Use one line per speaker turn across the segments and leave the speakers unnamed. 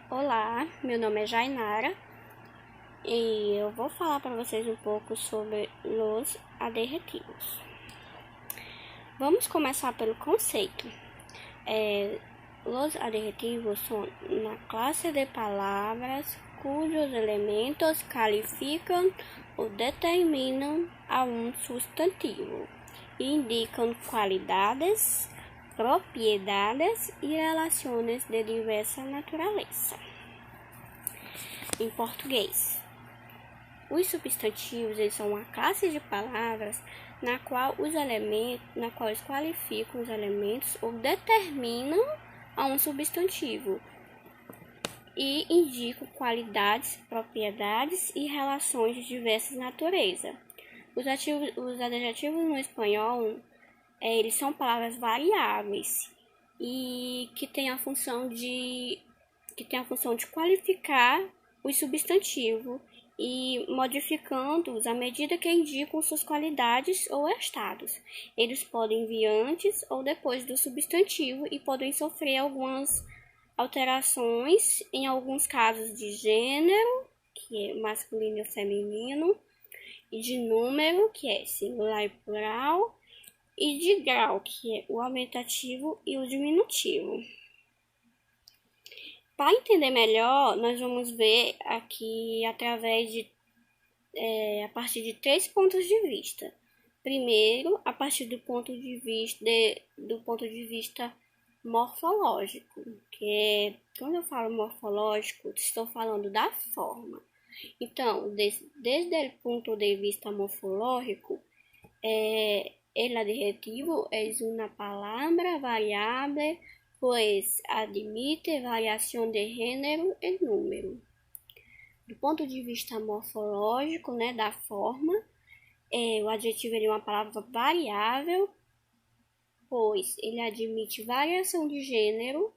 Olá, meu nome é Jainara e eu vou falar para vocês um pouco sobre os adjetivos. Vamos começar pelo conceito. Os adjetivos são uma classe de palavras cujos elementos qualificam ou determinam a um substantivo e indicam qualidades, propriedades e relações de diversa natureza. Em português, os substantivos são uma classe de palavras na qual eles qualificam os elementos ou determinam a um substantivo e indicam qualidades, propriedades e relações de diversas naturezas. Os adjetivos no espanhol, eles são palavras variáveis e que têm a função de qualificar o substantivo e modificando-os à medida que indicam suas qualidades ou estados. Eles podem vir antes ou depois do substantivo e podem sofrer algumas alterações, em alguns casos de gênero, que é masculino ou feminino, e de número, que é singular e plural, e de grau, que é o aumentativo e o diminutivo. Para entender melhor, nós vamos ver aqui através a partir de 3 pontos de vista. Primeiro, a partir do ponto de vista morfológico, que é, quando eu falo morfológico, estou falando da forma. Então, desde o ponto de vista morfológico, el adjetivo es una palabra variable, pues admite variação de gênero e número. Do ponto de vista morfológico, da forma, o adjetivo é uma palavra variável, pois ele admite variação de gênero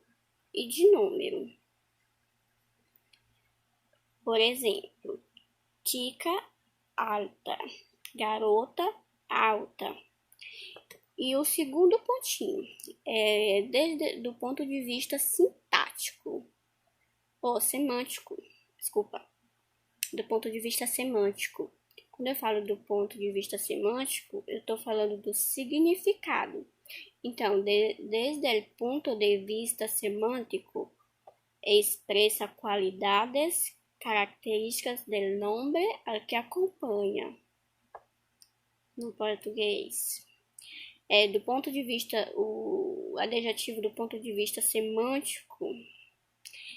e de número. Por exemplo, chica alta, garota alta. E o segundo pontinho é do ponto de vista sintático, ou semântico, do ponto de vista semântico. Quando eu falo do ponto de vista semântico, eu estou falando do significado. Então, desde o ponto de vista semântico, expressa qualidades, características do nome al que acompanha. No português. Do ponto de vista, o adjetivo do ponto de vista semântico,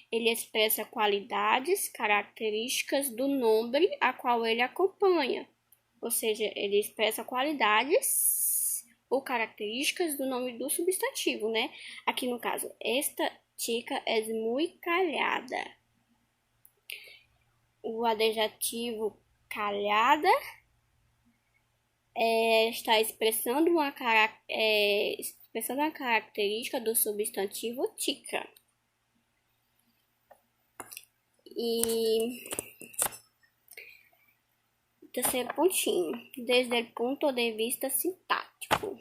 ele expressa qualidades, características do nome a qual ele acompanha. Ou seja, ele expressa qualidades ou características do nome do substantivo, Aqui no caso, esta chica es muy callada. O adjetivo callada está expressando uma característica do substantivo chica. E terceiro pontinho, desde o ponto de vista sintático.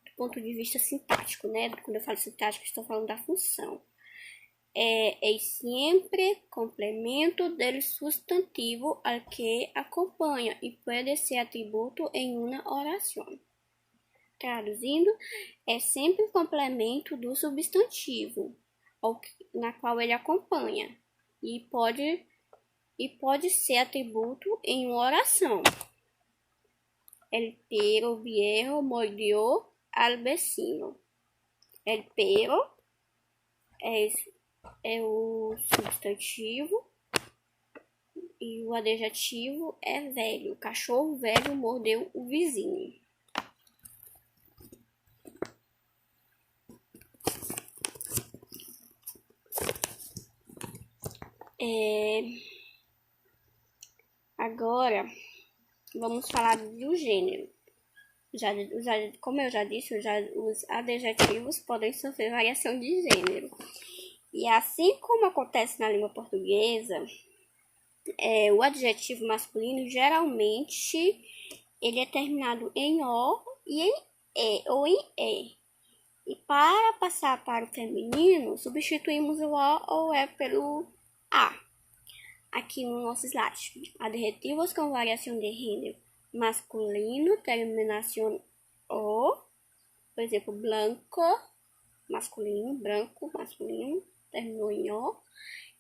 Do ponto de vista sintático, Quando eu falo sintático, estou falando da função. É sempre complemento do substantivo al que acompanha e pode ser atributo em uma oração. Traduzindo, é sempre complemento do substantivo na qual ele acompanha e pode ser atributo em uma oração. El perro viejo mordió al vecino. El perro é o substantivo e o adjetivo é velho. O cachorro velho mordeu o vizinho. Agora, vamos falar do gênero. Como eu já disse, os adjetivos podem sofrer variação de gênero. E assim como acontece na língua portuguesa, o adjetivo masculino, geralmente, ele é terminado em O e em E, ou em E. E para passar para o feminino, substituímos o O ou E pelo A. Aqui no nosso slide, adjetivos com variação de gênero masculino, terminação O, por exemplo, blanco, masculino, branco, masculino, terminou em O,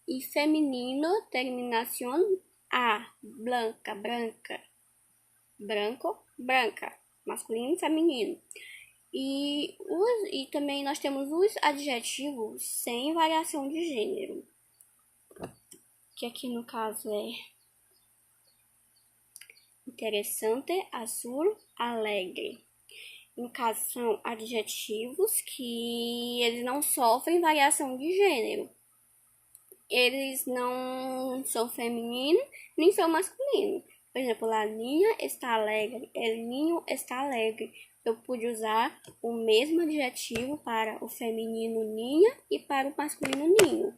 e feminino, terminação A, blanca, branca, branco, branca, masculino e feminino. E também nós temos os adjetivos sem variação de gênero, que aqui no caso é interessante, azul, alegre. No caso, são adjetivos que eles não sofrem variação de gênero. Eles não são feminino, nem são masculino. Por exemplo, a Ninha está alegre, el ninho está alegre. Eu pude usar o mesmo adjetivo para o feminino ninha e para o masculino ninho.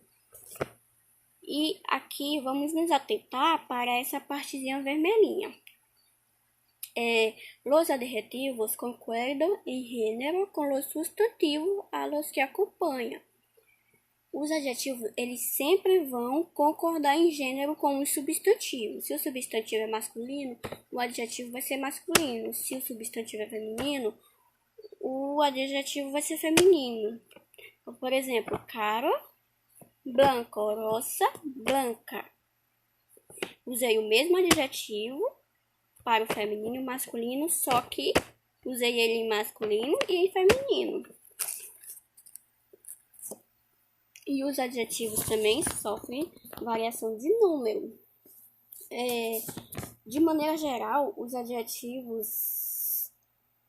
E aqui vamos nos atentar para essa partezinha vermelhinha. Los adjetivos concuerdan en género con los sustantivos a los que acompanham. Os adjetivos, eles sempre vão concordar em gênero com os substantivos. Se o substantivo é masculino, o adjetivo vai ser masculino. Se o substantivo é feminino, o adjetivo vai ser feminino. Então, por exemplo, caro, blanco, rosa, blanca. Usei o mesmo adjetivo para o feminino e o masculino, só que usei ele em masculino e em feminino. E os adjetivos também sofrem variação de número. De maneira geral, os adjetivos,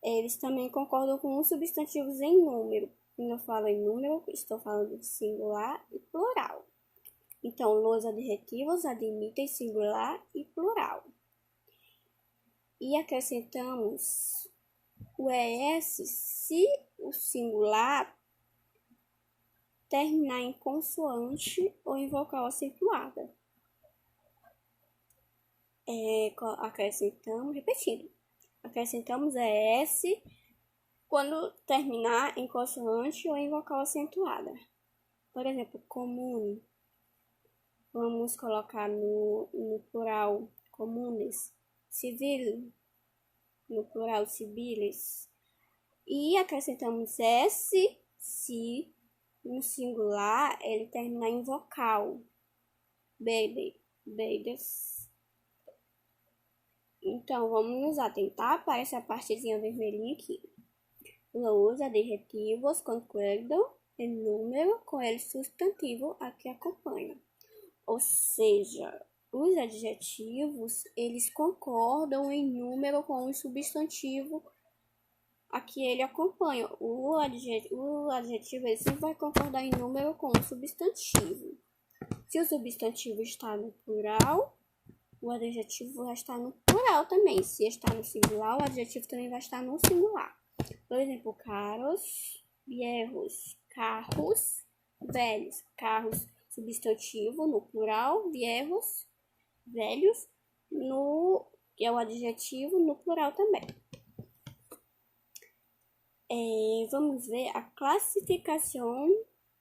eles também concordam com os substantivos em número. Quando eu falo em número, estou falando de singular e plural. Então, los adjetivos admitem singular e plural. E acrescentamos o ES se o singular terminar em consoante ou em vogal acentuada. Acrescentamos ES quando terminar em consoante ou em vogal acentuada. Por exemplo, comum. Vamos colocar no plural comunes. Civil, no plural civiles. E acrescentamos S se no singular ele terminar em vocal. Baby, babies. Então, vamos nos atentar para essa partezinha vermelhinha aqui. Los adjetivos concuerdan em número com el substantivo a que acompanha. Ou seja, os adjetivos, eles concordam em número com o substantivo a que ele acompanha. O adjetivo ele sempre vai concordar em número com o substantivo. Se o substantivo está no plural, o adjetivo vai estar no plural também. Se está no singular, o adjetivo também vai estar no singular. Por exemplo, caros, viejos, carros, velhos. Carros, substantivo no plural, viejos, velhos, que é o adjetivo no plural também. Vamos ver a classificação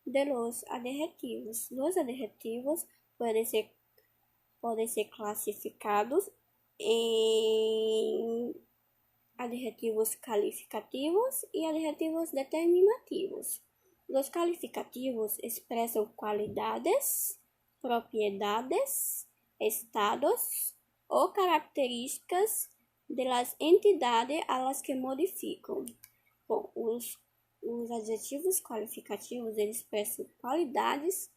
de los adjetivos. Los adjetivos podem ser classificados em adjetivos calificativos e adjetivos determinativos. Los calificativos expressam qualidades, propriedades, estados ou características de las entidades a las que modificam. Bom, os adjetivos qualificativos eles expressam qualidades,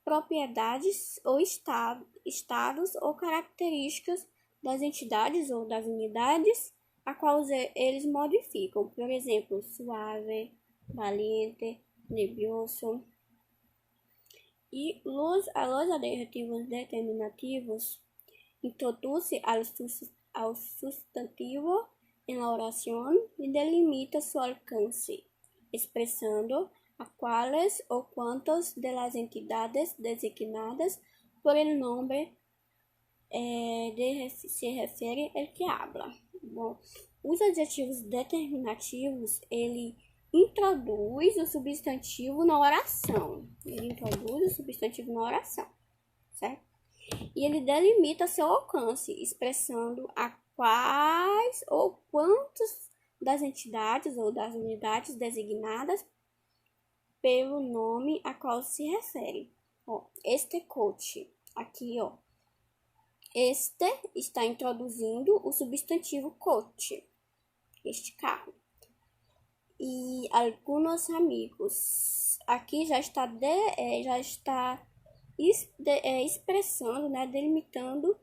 propriedades ou estados ou características das entidades ou das unidades a quais eles modificam. Por exemplo, suave, valiente, nervioso. E los adjetivos determinativos introduzem ao substantivo em la oração e delimita seu alcance, expressando a quais ou quantas de las entidades designadas por el nombre se refere el que habla. Bom, os adjetivos determinativos, ele introduz o substantivo na oração. Ele introduz o substantivo na oração, certo? E ele delimita seu alcance, expressando a quais ou quantos das entidades ou das unidades designadas pelo nome a qual se refere. Ó, este coche, aqui, ó. Este está introduzindo o substantivo coche, este carro. E alguns amigos, aqui já está expressando, né, delimitando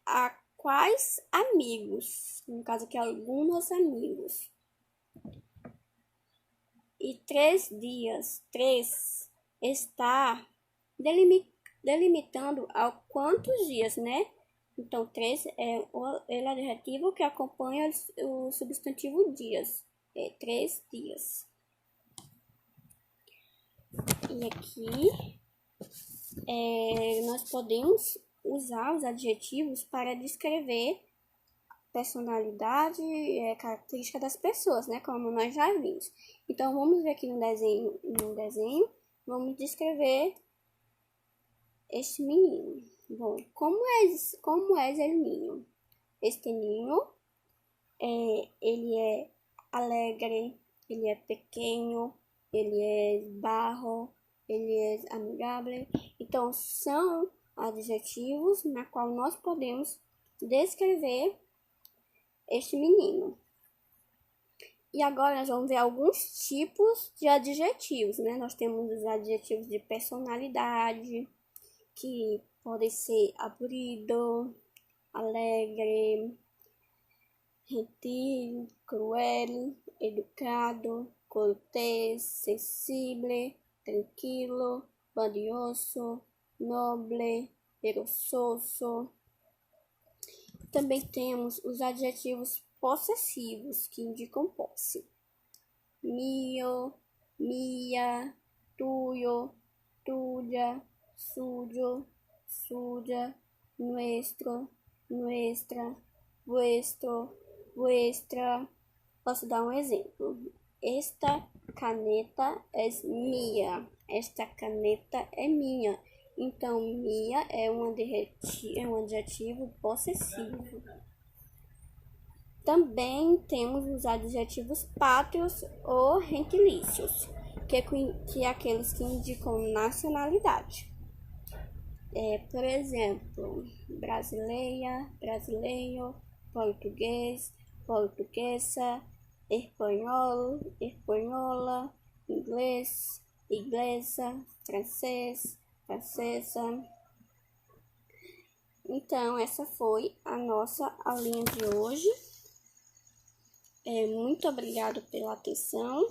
a quais amigos, no caso aqui, alguns amigos. E 3 dias, 3 está delimitando a quantos dias, né? Então, 3 é o adjetivo que acompanha o substantivo dias. É 3 dias. E aqui, nós podemos usar os adjetivos para descrever personalidade, característica das pessoas, né? Como nós já vimos. Então, vamos ver aqui no desenho, vamos descrever este menino. Bom, como é el niño? Este niño, ele é alegre, ele é pequeno, ele é bajo, ele é amigável. Então, são adjetivos na qual nós podemos descrever este menino. E agora nós vamos ver alguns tipos de adjetivos, né? Nós temos os adjetivos de personalidade, que podem ser aburrido, alegre, gentil, cruel, educado, cortés, sensible, tranquilo, valioso, noble, perezoso. Também temos os adjetivos possessivos, que indicam posse. Mio, mia, tuyo, tuya, suyo, suya, nuestro, nuestra, vuestro, vuestra. Posso dar um exemplo. Esta caneta é minha. Esta caneta é minha. Então, minha é um adjetivo possessivo. Também temos os adjetivos pátrios ou gentilícios, que é aqueles que indicam nacionalidade. Por exemplo, brasileira, brasileiro, português, portuguesa, espanhol, espanhola, inglês, inglesa, francês, francesa. Então, essa foi a nossa aulinha de hoje. Muito obrigado pela atenção.